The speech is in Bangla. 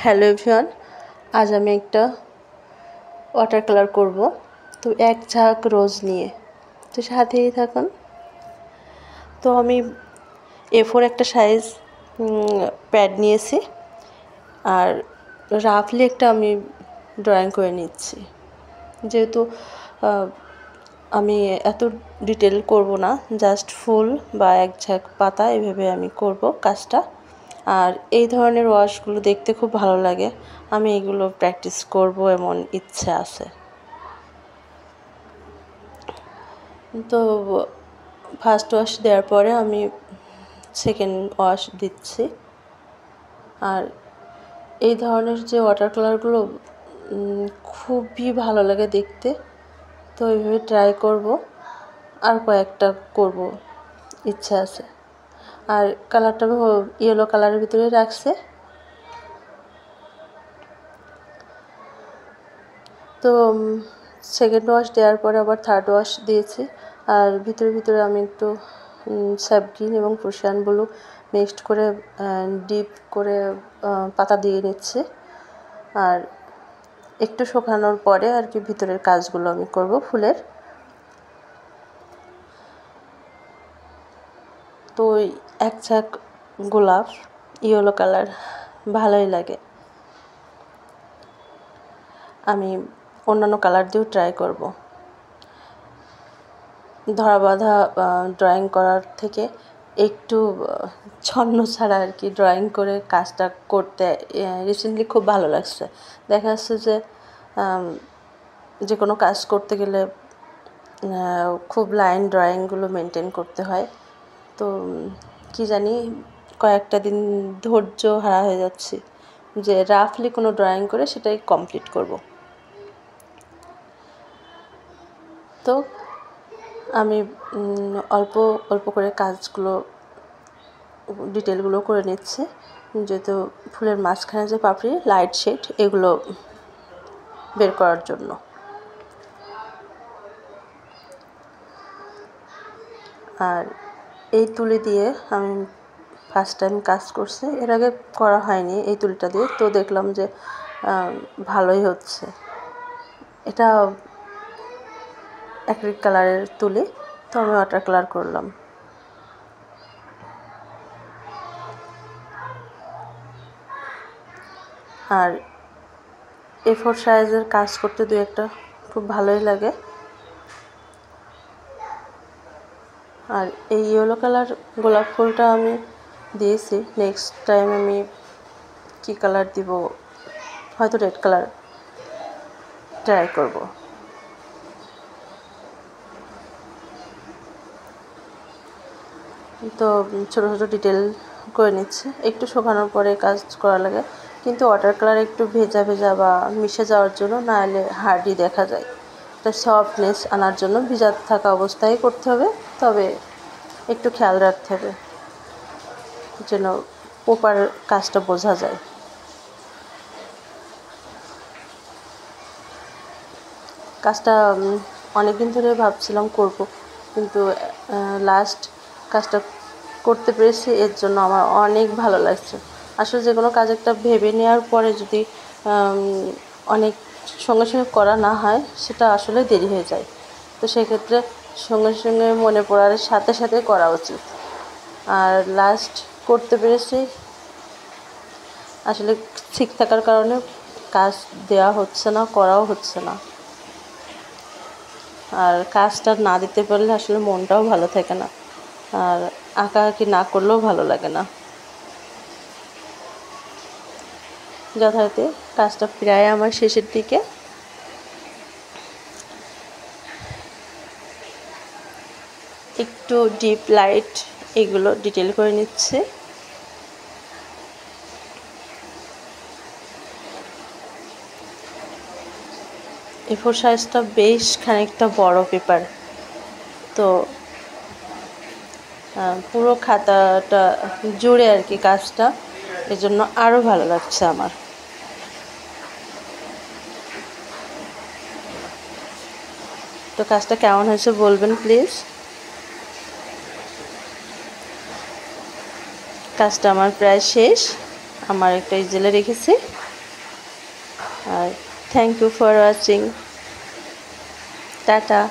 হ্যালো এভরিওয়ান, আজ আমি একটা ওয়াটার কালার করব। তো এক ঝাঁক রোজ নিয়ে তো সাথেই থাকুন। তো আমি A4 একটা সাইজ প্যাড নিয়েছি আর রাফলি একটা আমি ড্রয়িং করে নিচ্ছি। যেহেতু আমি এত ডিটেল করব না, জাস্ট ফুল বা এক ঝাঁক পাতা এভাবে আমি করব কাজটা। আর এই ধরনের ওয়াশগুলো দেখতে খুব ভালো লাগে, আমি এগুলো প্র্যাকটিস করব এমন ইচ্ছা আছে। তো ফার্স্ট ওয়াশ দেওয়ার পরে আমি সেকেন্ড ওয়াশ দিচ্ছি। আর এই ধরনের যে ওয়াটার কালারগুলো খুবই ভালো লাগে দেখতে, তো এইভাবে ট্রাই করব, আর কয়েকটা করব ইচ্ছা আছে। আর কালারটা আমি ইয়েলো কালারের ভিতরে রাখছি। তো সেকেন্ড ওয়াশ দেওয়ার পরে আবার থার্ড ওয়াশ দিয়েছি। আর ভিতরে আমি একটু স্যাপ গ্রিন এবং প্রুশিয়ান ব্লু মিক্সড করে ডিপ করে পাতা দিয়ে নিচ্ছি। আর একটু শুকানোর পরে আর কি ভিতরের কাজগুলো আমি করব ফুলের। তো এক ঝাঁক গোলাপ ইয়েলো কালার ভালোই লাগে, আমি অন্যান্য কালার দিয়েও ট্রাই করব। ধরা বাঁধা ড্রয়িং করার থেকে একটু ছন্ন ছাড়া আর কি ড্রয়িং করে কাজটা করতে রিসেন্টলি খুব ভালো লাগছে। দেখা যাচ্ছে যে কোনো কাজ করতে গেলে খুব লাইন ড্রয়িংগুলো মেনটেন করতে হয়। তো কি জানি কয়েকটা দিন ধৈর্য হারা হয়ে যাচ্ছে যে রাফলি কোনো ড্রয়িং করে সেটাই কমপ্লিট করব। তো আমি অল্প অল্প করে কাজগুলো ডিটেলগুলো করে নিচ্ছি, যেহেতু ফুলের মাঝখানে যে পাপড়ি লাইট শেড এগুলো বের করার জন্য। আর এই তুলি দিয়ে আমি ফার্স্ট টাইম কাজ করছি, এর আগে করা হয়নি এই তুলিটা দিয়ে। তো দেখলাম যে ভালোই হচ্ছে। এটা অ্যাক্রিলিক কালারের তুলি, তো আমি ওয়াটার কালার করলাম। আর A4 সাইজের কাজ করতে দু একটা খুব ভালোই লাগে। আর এই ইয়েলো কালার গোলাপ ফুলটা আমি দিয়েছি, নেক্সট টাইম আমি কী কালার দিব, হয়তো রেড কালার ট্রাই করব। তো ছোটো ছোটো ডিটেল করে নিচ্ছে, একটু শুকানোর পরে কাজ করা লাগে, কিন্তু ওয়াটার কালার একটু ভেজা ভেজা বা মিশে যাওয়ার জন্য, না হলে হার্ডই দেখা যায়। একটা সফটনেস আনার জন্য ভিজা থাকা অবস্থায় করতে হবে, তবে একটু খেয়াল রাখতে হবে যেন প্রপার কাজটা বোঝা যায়। কাজটা অনেক দিন ধরে ভাবছিলাম করব, কিন্তু লাস্ট কাজটা করতে পেরেছি, এর জন্য আমার অনেক ভালো লাগছে। আসলে যে কোনো কাজ একটা ভেবে নেওয়ার পরে যদি অনেক সঙ্গে সঙ্গে করা না হয়, সেটা আসলে দেরি হয়ে যায়। তো সেক্ষেত্রে সঙ্গে সঙ্গে মনে পড়ার সাথে সাথে করা উচিত। আর লাস্ট করতে পেরেছি, আসলে ঠিক থাকার কারণে কাজ দেওয়া হচ্ছে না, করাও হচ্ছে না। আর কাজটা না দিতে পারলে আসলে মনটাও ভালো থাকে না, আর আঁকাআঁকি না করলেও ভালো লাগে না। যথারীতি কাজটা প্রায় আমার শেষের দিকে। একটু ডিপ লাইট এগুলো ডিটেল করে নিচ্ছে। A4 সাইজটা বেশ খানিকটা বড় পেপার, তো পুরো খাতাটা জুড়ে আর কি কাজটা, এজন্য আরও ভালো লাগছে আমার। তো কাজটা কেমন হয়েছে বলবেন প্লিজ। কাজটা আমার প্রায় শেষ, আমার একটা ইজেলে রেখেছি। আর thank you for watching. Tata.